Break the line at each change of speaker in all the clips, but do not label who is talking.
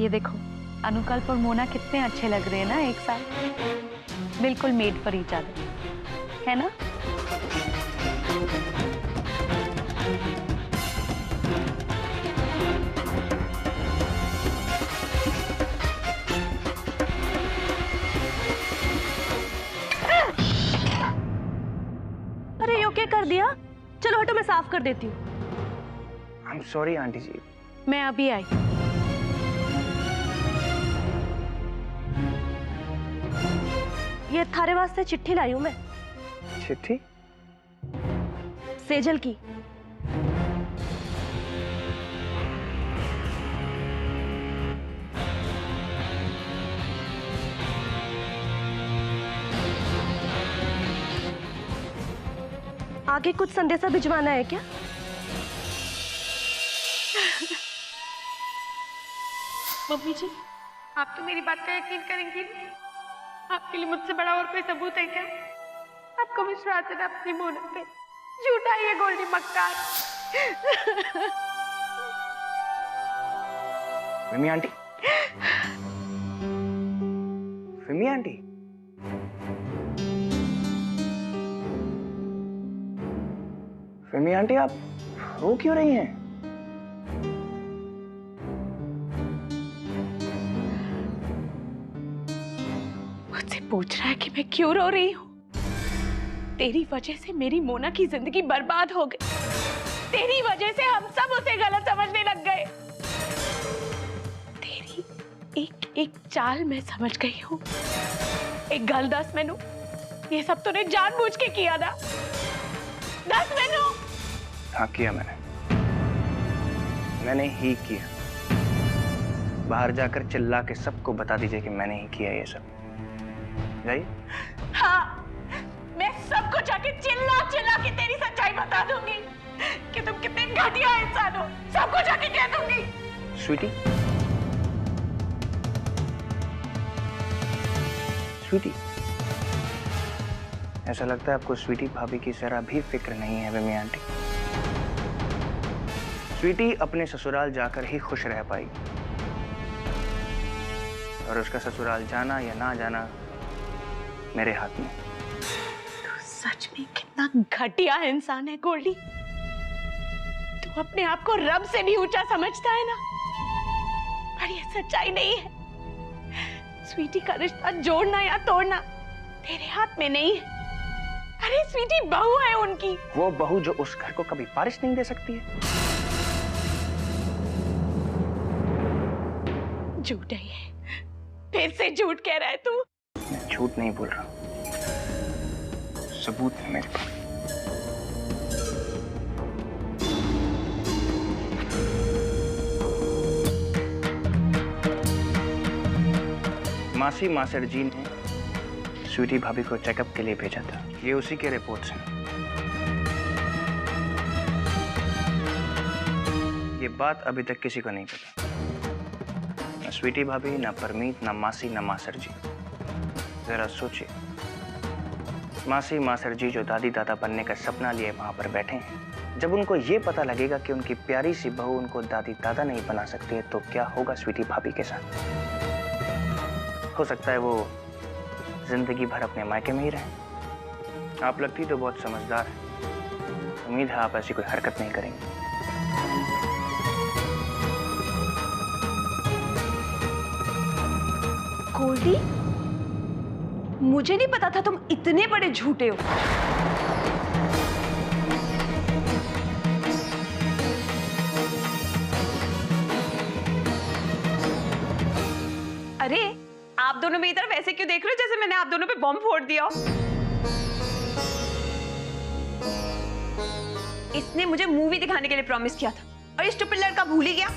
ये देखो, अनुकल्प और मोना कितने अच्छे लग रहे हैं ना एक साथ, बिल्कुल मेड फॉर ईच अदर, है ना?
अरे यो क्या कर दिया? चलो हटो, मैं साफ कर देती हूँ।
आई एम सॉरी आंटी जी।
मैं अभी आई।
ये थारे वास्ते चिट्ठी लाई हूं मैं,
चिट्ठी?
सेजल की। आगे कुछ संदेशा भिजवाना है क्या?
मम्मी जी, आप तो मेरी बात का यकीन करेंगी नहीं। आपके लिए मुझसे बड़ा और कोई सबूत है क्या? आपको विश्वास है ना अपनी मोना पे? झूठा ही है गोल्डी मक्कार।
फिमी आंटी, फिमी आंटी, फिमी आंटी, आप रो क्यों रही हैं?
मुझसे पूछ रहा है कि मैं क्यों रो रही हूँ? तेरी वजह से मेरी मोना की जिंदगी बर्बाद हो गई। तेरी वजह से हम सब उसे गलत समझने लग गए। तेरी एक एक चाल मैं समझ गई हूँ। एक गल दस मैनू, ये सब तूने जानबूझ के किया ना? दस मैनू।
हाँ किया मैंने ही किया। बाहर जाकर चिल्ला के सबको बता दीजिए कि मैंने ही किया ये सब। जाइए।
हाँ, मैं सबको जाके चिल्ला चिल्ला के तेरी सच्चाई बता दूंगी कि तुम कितने घटिया इंसान हो। सबको जाके कह दूंगी।
स्वीटी, स्वीटी, ऐसा लगता है आपको स्वीटी भाभी की जरा भी फिक्र नहीं है विमी आंटी। स्वीटी अपने ससुराल जाकर ही खुश रह पाई, और उसका ससुराल जाना या ना जाना मेरे हाथ में।
तू सच में कितना घटिया इंसान है गोल्डी। तू अपने आप को रब से भी ऊंचा समझता है ना, पर ये सच्चाई नहीं है। स्वीटी का रिश्ता जोड़ना या तोड़ना तेरे हाथ में नहीं है। अरे स्वीटी बहू है उनकी।
वो बहू जो उस घर को कभी बारिश नहीं दे सकती है।
झूठ है ये, फिर से झूठ कह रहा है तू।
मैं झूठ नहीं बोल रहा, सबूत है मेरे पास। मासी मास्टर जी ने स्वीटी भाभी को चेकअप के लिए भेजा था। ये उसी के रिपोर्ट्स हैं। ये बात अभी तक किसी को नहीं पता, ना स्वीटी भाभी, ना परमीत, ना मासी, ना मास्टर जी। जरा सोचिए, मासी मास्टर जी जो दादी दादा बनने का सपना लिए वहां पर बैठे हैं, जब उनको ये पता लगेगा कि उनकी प्यारी सी बहू उनको दादी दादा नहीं बना सकती है, तो क्या होगा स्वीटी भाभी के साथ? हो सकता है वो जिंदगी भर अपने मायके में ही रहे। आप लगती तो बहुत समझदार है, उम्मीद है आप ऐसी कोई हरकत नहीं करेंगे।
गोल्डी, मुझे नहीं पता था तुम इतने बड़े झूठे हो।
अरे आप दोनों मेरी तरफ ऐसे क्यों देख रहे हो जैसे मैंने आप दोनों पे बॉम्ब फोड़ दिया हो? इसने मुझे मूवी दिखाने के लिए प्रॉमिस किया था और ये स्टूपिड लड़का भूल ही गया।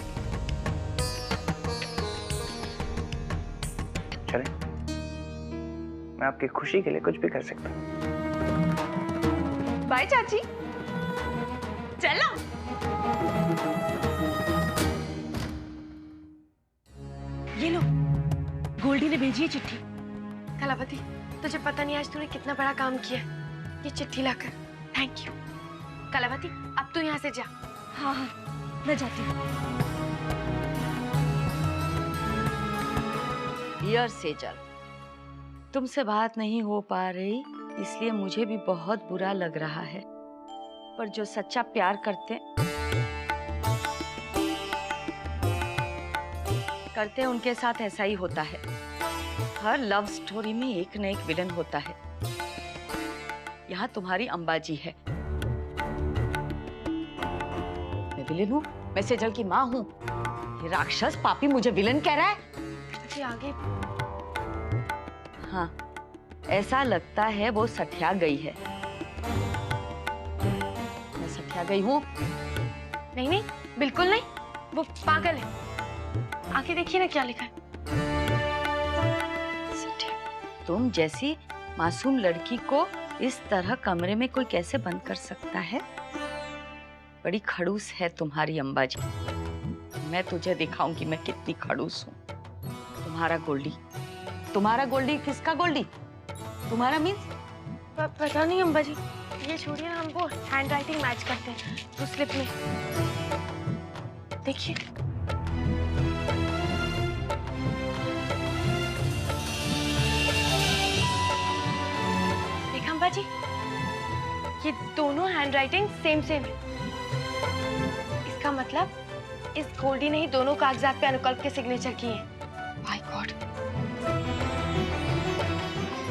चले, मैं आपकी खुशी के लिए कुछ भी कर सकता हूँ।
बाय चाची, चलो।
ये लो, गोल्डी ने भेजी है चिट्ठी।
कलावती, तुझे पता नहीं आज तूने कितना बड़ा काम किया है ये चिट्ठी लाकर। Thank you. कलावती, अब तू यहाँ से जा।
हाँ हाँ, मैं जाती हूँ।
डियर सेजल, तुमसे बात नहीं हो पा रही इसलिए मुझे भी बहुत बुरा लग रहा है, पर जो सच्चा प्यार करते उनके साथ ऐसा ही होता है। हर लव स्टोरी में एक न एक विलन होता है। यहाँ तुम्हारी अंबाजी है। मैं विलन हूँ? मैं सेजल की माँ हूँ। ये राक्षस पापी मुझे विलन कह रहा है।
जी आगे।
हाँ, ऐसा लगता है वो सठिया गई है। मैं सठिया गई हूँ?
नहीं नहीं, बिल्कुल नहीं, वो पागल है। आगे देखिए ना क्या लिखा है।
तुम जैसी मासूम लड़की को इस तरह कमरे में कोई कैसे बंद कर सकता है? बड़ी खड़ूस है तुम्हारी अंबाजी। मैं तुझे दिखाऊंगी मैं कितनी खड़ूस हूँ। तुम्हारा गोल्डी किसका गोल्डी? तुम्हारा मीन्स?
पता नहीं अम्बा जी, ये छोड़िए ना, हम वो हैंड राइटिंग मैच करते हैं तो स्लिप में देखिए। देखा अम्बा जी, ये दोनों हैंड राइटिंग सेम है। इसका मतलब इस गोल्डी ने ही दोनों कागजात पे अनुकल्प के सिग्नेचर किए हैं। My God.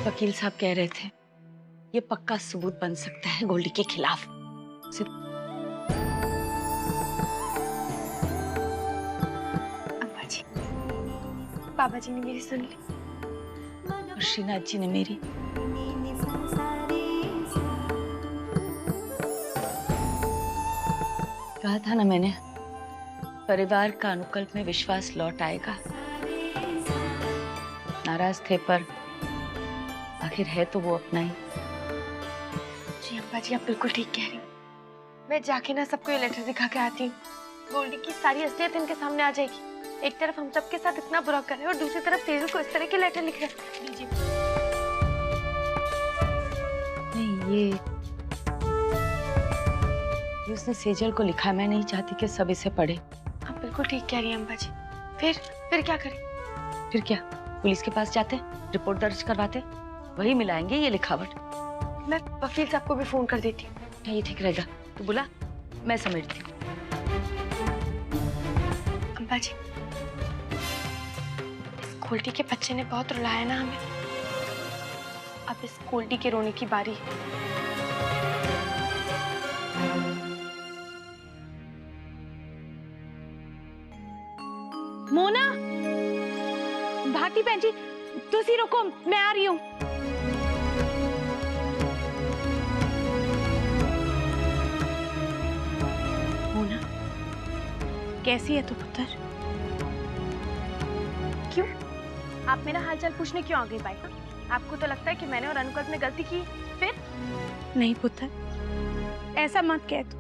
वकील साहब कह रहे थे ये पक्का सबूत बन सकता है गोल्डी के खिलाफ।
अम्बा जी, बाबा जी ने मेरी सुन ली
और श्रीनाथ जी ने मेरी। कहा था ना मैंने, परिवार का अनुकल्प में विश्वास लौट आएगा। नाराज थे पर आखिर है तो वो अपना ही।
जी अम्बा जी, आप बिल्कुल ठीक कह रही हैं। मैं जाके ना सबको ये लेटर दिखा के आती हूँ। गोल्डी की सारी असलियत इनके सामने आ जाएगी। एक तरफ हम सबके साथ इतना बुरा कर रहे हैं और दूसरी तरफ सेजल को इस तरह के लेटर लिख रहे हैं। लीजिए।
नहीं, ये उसने सेजल को लिखा। मैं नहीं चाहती कि सब इसे पढ़े।
आप बिल्कुल ठीक कह रही हैं अम्बा जी। फिर क्या करें?
फिर क्या, पुलिस के पास जाते, रिपोर्ट दर्ज करवाते, वही मिलाएंगे ये लिखावट।
मैं वकील साहब को भी फोन कर देती हूँ।
ये ठीक रहेगा। तू बुला, मैं समेटती हूँ।
अम्बा जी, इस गोल्डी के बच्चे ने बहुत रुलाया ना हमें। अब इस गोल्डी के रोने की बारी है।
मोना, भारती बहन जी, तुसी रुको, मैं आ रही हूँ। मोना, कैसी है तू पुत्र?
क्यों? आप मेरा हालचाल पूछने क्यों आ गई भाई? आपको तो लगता है कि मैंने और अनुकल्प ने गलती की? फिर?
नहीं पुत्र, ऐसा मत कह तू।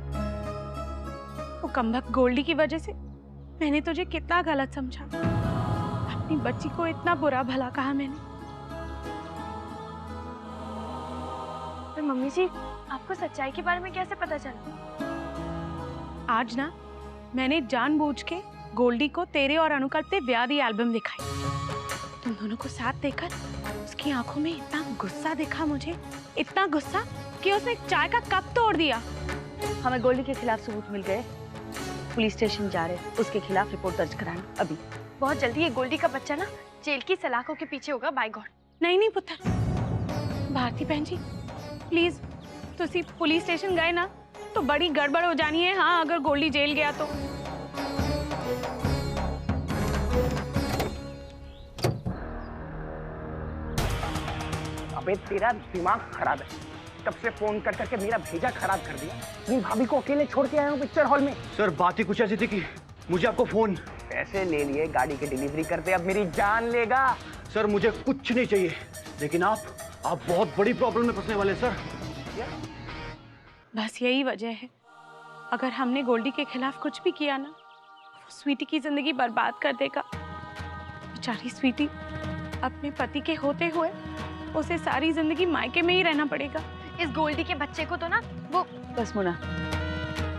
वो कमबख्त गोल्डी की वजह से मैंने तुझे कितना गलत समझा। अपनी बच्ची को इतना बुरा भला कहा मैंने।
पर मम्मी जी, आपको सच्चाई के बारे में कैसे पता चला?
आज ना मैंने जानबूझ के गोल्डी को तेरे और अनुकल्प से ब्याह दी एल्बम दिखाई। तुम दोनों को साथ देखकर उसकी आंखों में इतना गुस्सा दिखा मुझे, इतना गुस्सा कि उसने चाय का कप तोड़ दिया।
हमें गोल्डी के खिलाफ सबूत मिल गए। पुलिस स्टेशन जा रहे, उसके खिलाफ रिपोर्ट दर्ज कराना अभी।
बहुत जल्दी ये गोल्डी का बच्चा ना जेल की सलाखों के पीछे होगा। By god.
नहीं नहीं पुत्र, भारती बहन जी प्लीज, तुसी पुलिस स्टेशन गए ना तो बड़ी गड़बड़ हो जानी है। हाँ, अगर गोल्डी जेल गया तो।
अबे तेरा दिमाग खराब है। तब से फोन कर करके मेरा भेजा खराब कर दिया। मेरी भाभी को अकेले छोड़ के आया हूँ पिक्चर हॉल में।
सर बात ही कुछ ऐसी थी कि मुझे आपको फोन।
पैसे ले लिए, गाड़ी की डिलीवरी करते, अब मेरी जान लेगा।
सर मुझे कुछ नहीं चाहिए, लेकिन आप बहुत बड़ी प्रॉब्लम में फंसने वाले सर।
बस यही वजह है, अगर हमने गोल्डी के खिलाफ कुछ भी किया ना, वो स्वीटी की जिंदगी बर्बाद कर देगा। बेचारी स्वीटी अपने पति के होते हुए उसे सारी जिंदगी मायके में ही रहना पड़ेगा।
इस गोल्डी के बच्चे को तो ना वो।
बस मोना,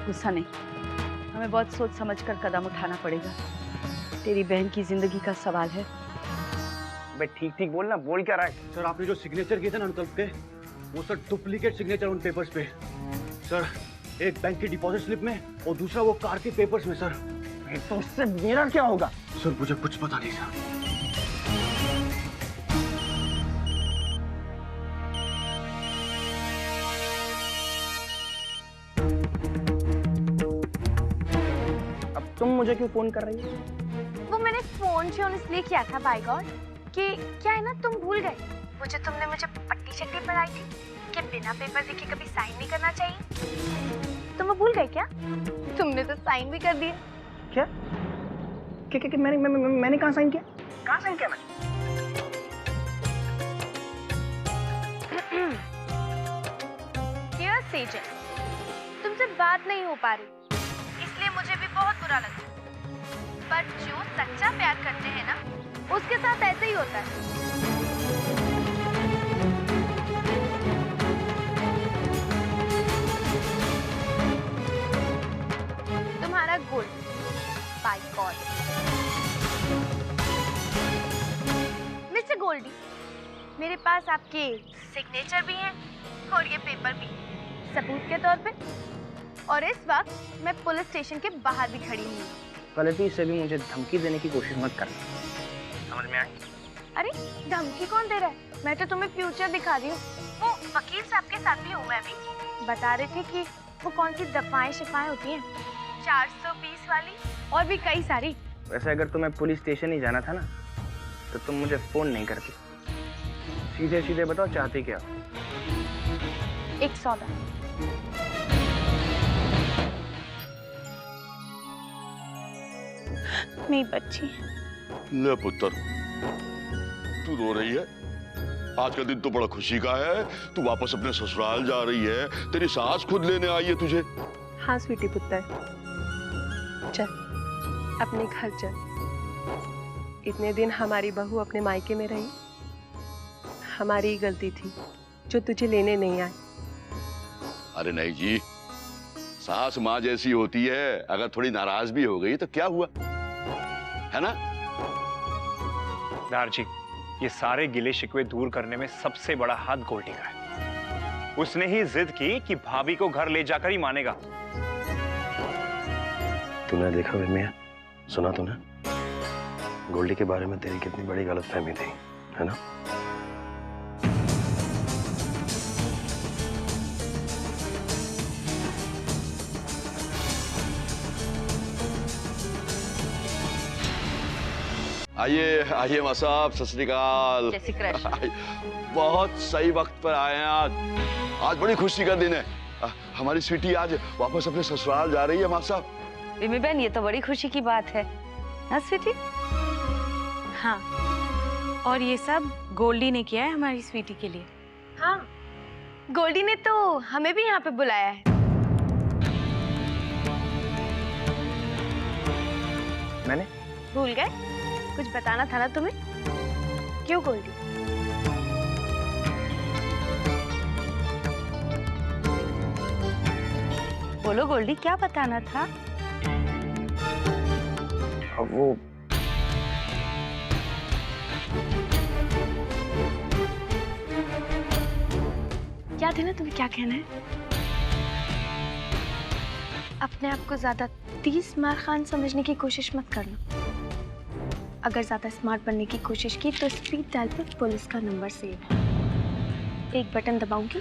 गुस्सा नहीं, हमें बहुत सोच समझ कर कदम उठाना पड़ेगा। तेरी बहन की जिंदगी का सवाल है।
बे ठीक ठीक बोल ना, बोल क्या रहा है?
सर आपने जो सिग्नेचर किए थे ना अनुकल्प के, वो सर डुप्लीकेट सिग्नेचर उन पेपर्स पे। सर एक बैंक की डिपॉजिट स्लिप में और दूसरा वो कार के पेपर्स में सर।
तो उससे मेरा क्या होगा?
सर मुझे कुछ पता नहीं सर।
अब तुम मुझे क्यों फोन कर रही हो?
वो मैंने फोन से इसलिए किया था बाय गॉड कि क्या है ना, तुम भूल गए वो जो तुमने मुझे पट्टी शट्टी पढ़ाई थी कि बिना पेपर देखे कभी साइन नहीं करना चाहिए। तुम वो भूल गए क्या? तुमने तो साइन भी कर दिए।
क्या? क्या मैंने कहाँ साइन किया? कहाँ साइन किया मैंने?
डियर सेजल, तुमसे बात नहीं हो पा रही, इसलिए मुझे भी बहुत बुरा लगता है। पर जो सच्चा प्यार करते हैं ना, उसके साथ ऐसे ही होता है। तुम्हारा gold by god. Mister Goldie, मेरे पास आपके सिग्नेचर भी हैं और ये पेपर भी सबूत के तौर पे। और इस वक्त मैं पुलिस स्टेशन के बाहर भी खड़ी हूँ।
गलती से भी मुझे धमकी देने की कोशिश मत करना, समझ में आई?
अरे धमकी कौन दे रहा है? मैं तो तुम्हें फ्यूचर दिखा रही हूँ। वो वकील साहब के साथ भी हूँ मैं भी। बता रहे थे कि वो कौन सी दफाएं शिफाएं होती हैं, 420 वाली और भी कई सारी।
वैसे अगर तुम्हें पुलिस स्टेशन ही जाना था ना, तो तुम मुझे फोन नहीं करती। सीधे सीधे बताओ चाहती क्या?
एक सौदा।
मेरी बच्ची।
ले पुत्र, तू रो रही है? आज का दिन तो बड़ा खुशी का है। तू वापस अपने ससुराल जा रही है, तेरी सास खुद लेने आई है तुझे।
हाँ स्वीटी पुत्र, चल अपने घर चल। इतने दिन हमारी बहू अपने मायके में रही, हमारी ही गलती थी जो तुझे लेने नहीं आई।
अरे नहीं जी, सास माँ जैसी होती है। अगर थोड़ी नाराज भी हो गई तो क्या हुआ, है ना?
दार जी, ये सारे गिले शिकवे दूर करने में सबसे बड़ा हाथ गोल्डी का है। उसने ही जिद की कि भाभी को घर ले जाकर ही मानेगा।
तूने देखा मिया, सुना तूने? गोल्डी के बारे में तेरी कितनी बड़ी गलतफहमी थी, है ना?
आइए आइए मां साहब, सत श्री अकाल।
जय श्री कृष्ण।
बहुत सही वक्त पर आए हैं आज बड़ी खुशी का दिन है। हमारी स्वीटी आज वापस अपने ससुराल जा रही है मां साहब।
रिमी बहन, ये तो बड़ी खुशी की बात है ना स्वीटी?
हाँ, और ये सब गोल्डी ने किया है हमारी स्वीटी के लिए।
हाँ, गोल्डी ने तो हमें भी यहाँ पे बुलाया है।
मैंने?
भूल गए? कुछ बताना था ना तुम्हें? क्यों गोल्डी?
बोलो गोल्डी, क्या बताना था?
अब वो
याद है ना तुम्हें क्या कहना है? अपने आप को ज्यादा 30 मार खान समझने की कोशिश मत करना। अगर ज्यादा स्मार्ट बनने की कोशिश की तो स्पीड डायल पर पुलिस का नंबर सेव है। एक बटन दबाऊंगी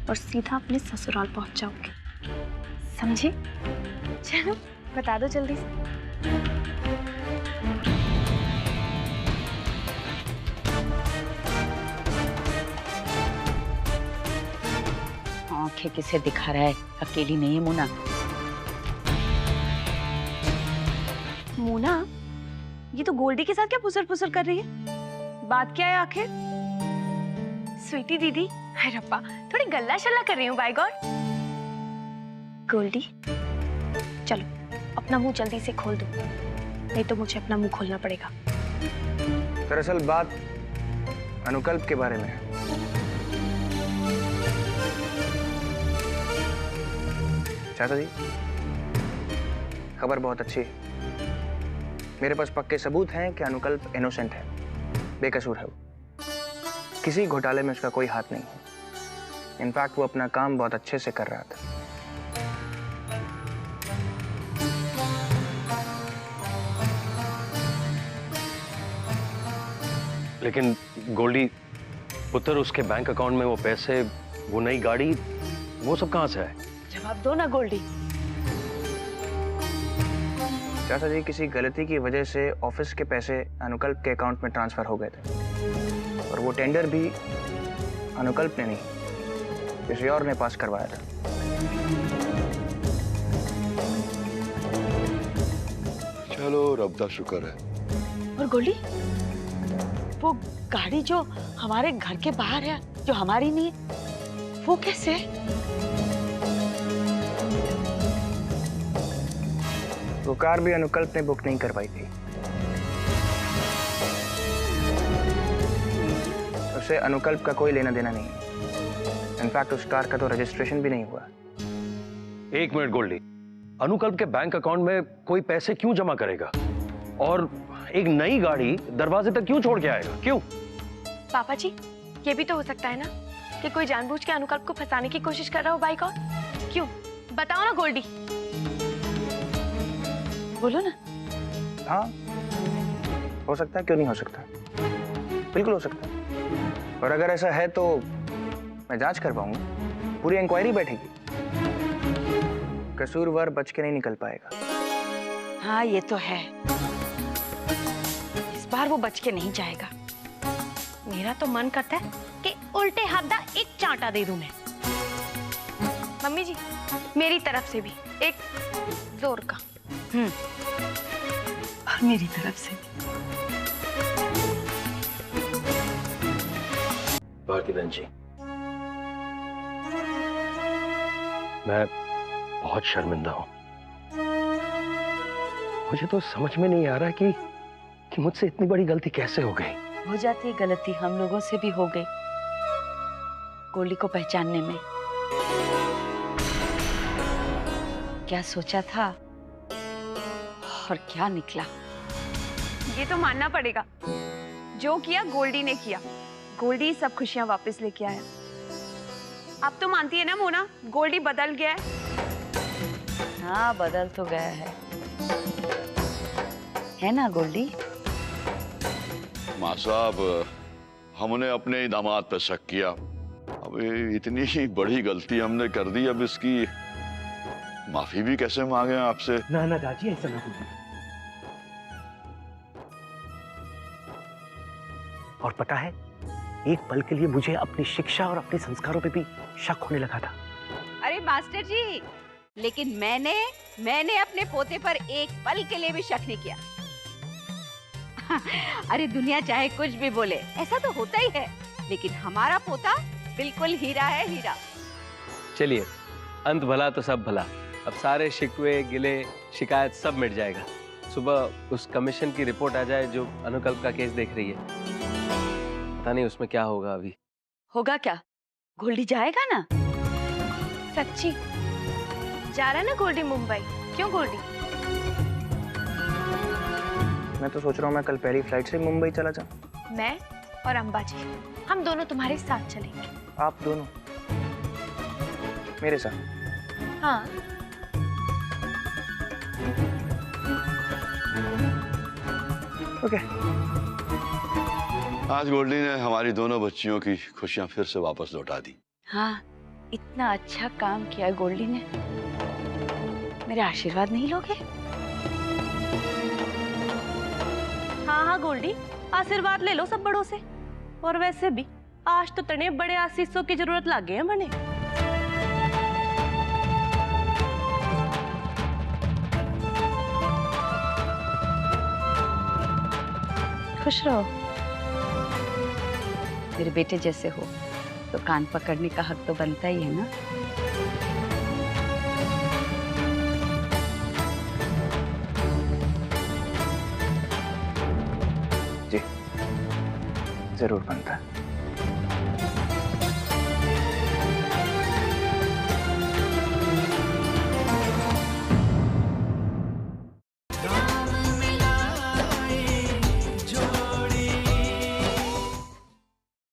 और सीधा अपने ससुराल पहुंच जाऊंगी, समझे? चलो बता दो जल्दी से।
आंखें किसे दिखा रहा है? अकेली नहीं है मुना।
मोना, ये तो गोल्डी के साथ क्या फुसर फुसर कर रही है? बात क्या है आखिर?
स्वीटी दीदी, हाय रब्बा, थोड़ी गल्ला शल्ला कर रही हूँ बाय गॉड। गोल्डी, चलो अपना मुंह जल्दी से खोल दो, नहीं तो मुझे अपना मुंह खोलना पड़ेगा।
दरअसल बात अनुकल्प के बारे में है। चाचा जी, खबर बहुत अच्छी है। मेरे पास पक्के सबूत हैं कि अनुकल्प इनोसेंट है। बेकसूर है वो। किसी घोटाले में उसका कोई हाथ नहीं है। इनफैक्ट वो अपना काम बहुत अच्छे से कर रहा था।
लेकिन गोल्डी पुत्र, उसके बैंक अकाउंट में वो पैसे, वो नई गाड़ी, वो सब कहां से है?
जवाब दो ना गोल्डी।
चाचा जी, किसी गलती की वजह से ऑफिस के पैसे अनुकल्प के अकाउंट में ट्रांसफर हो गए थे और वो टेंडर भी अनुकल्प ने नहीं, किसी और ने पास करवाया था।
चलो रब दा शुक्र है।
और गोल्डी, वो गाड़ी जो हमारे घर के बाहर है, जो हमारी नहीं है, वो कैसे है?
वो कार भी अनुकल्प ने बुक नहीं करवाई थी। उससे अनुकल्प का कोई लेना देना नहीं है। इनफैक्ट उस कार का तो रजिस्ट्रेशन भी नहीं हुआ।
एक मिनट गोल्डी, अनुकल्प के बैंक अकाउंट में कोई पैसे क्यों जमा करेगा और एक नई गाड़ी दरवाजे तक क्यों छोड़ के आएगा? क्यों?
पापा जी, ये भी तो हो सकता है ना कि कोई जानबूझ के अनुकल्प को फंसाने की कोशिश कर रहा हो बाइक। और क्यों, बताओ ना गोल्डी।
बोलो ना।
हाँ, हो सकता है, क्यों नहीं हो सकता? बिल्कुल हो सकता है। और अगर ऐसा है तो मैं जांच करवाऊंगा, पूरी इंक्वायरी बैठेगी। कसूरवार बच के नहीं निकल पाएगा।
हाँ, ये तो है। इस बार वो बच के नहीं जाएगा।
मेरा तो मन करता है कि उल्टे हाथ दा एक चांटा दे दूं मैं। मम्मी जी, मेरी तरफ से भी एक जोर का।
और मेरी तरफ से।
भारती बहन जी, मैं बहुत शर्मिंदा हूं। मुझे तो समझ में नहीं आ रहा कि मुझसे इतनी बड़ी गलती कैसे हो गई।
हो जाती है गलती, हम लोगों से भी हो गई गोल्डी को पहचानने में। क्या सोचा था और क्या निकला।
ये तो मानना पड़ेगा, जो किया गोल्डी ने किया। गोल्डी सब खुशियां वापस लेके आया। अब तो मानती है ना मोना, गोल्डी बदल गया है।
हाँ, बदल तो गया है ना गोल्डी?
माँ साहब, हमने अपने ही दामाद पे शक किया। अब इतनी बड़ी गलती हमने कर दी, अब इसकी माफी भी कैसे मांगे आपसे?
ना ना दादी, ऐसा ना कीजिए। और पता है, एक पल के लिए मुझे अपनी शिक्षा और अपने संस्कारों पे भी शक होने लगा था।
अरे मास्टर जी, लेकिन मैंने अपने पोते पर एक पल के लिए भी शक नहीं किया। अरे दुनिया चाहे कुछ भी बोले, ऐसा तो होता ही है, लेकिन हमारा पोता बिल्कुल हीरा है, हीरा।
चलिए, अंत भला तो सब भला। अब सारे शिकवे, गिले, शिकायत सब मिट जाएगा। सुबह उस कमीशन की रिपोर्ट आ जाए जो अनुकल्प का केस देख रही है। पता नहीं उसमें क्या होगा। अभी
होगा क्या? गोल्डी जाएगा ना?
सच्ची जा रहा है ना गोल्डी मुंबई? क्यों गोल्डी?
मैं तो सोच रहा हूँ मैं कल पहली फ्लाइट से मुंबई चला जाऊँ।
मैं और अंबा जी, हम दोनों तुम्हारे साथ चलेंगे।
आप दोनों मेरे साथ?
हाँ।
ओके।
आज गोल्डी ने हमारी दोनों बच्चियों की खुशियां फिर से वापस लौटा दी।
हाँ, इतना अच्छा काम किया गोल्डी ने। मेरे आशीर्वाद नहीं लोगे?
हाँ हाँ गोल्डी, आशीर्वाद ले लो सब बड़ों से। और वैसे भी आज तो तने बड़े आशीषों की जरूरत लग गए हैं मने।
खुश रहो। मेरे बेटे जैसे हो तो कान पकड़ने का हक तो बनता ही है ना।
जी, जरूर बनता है।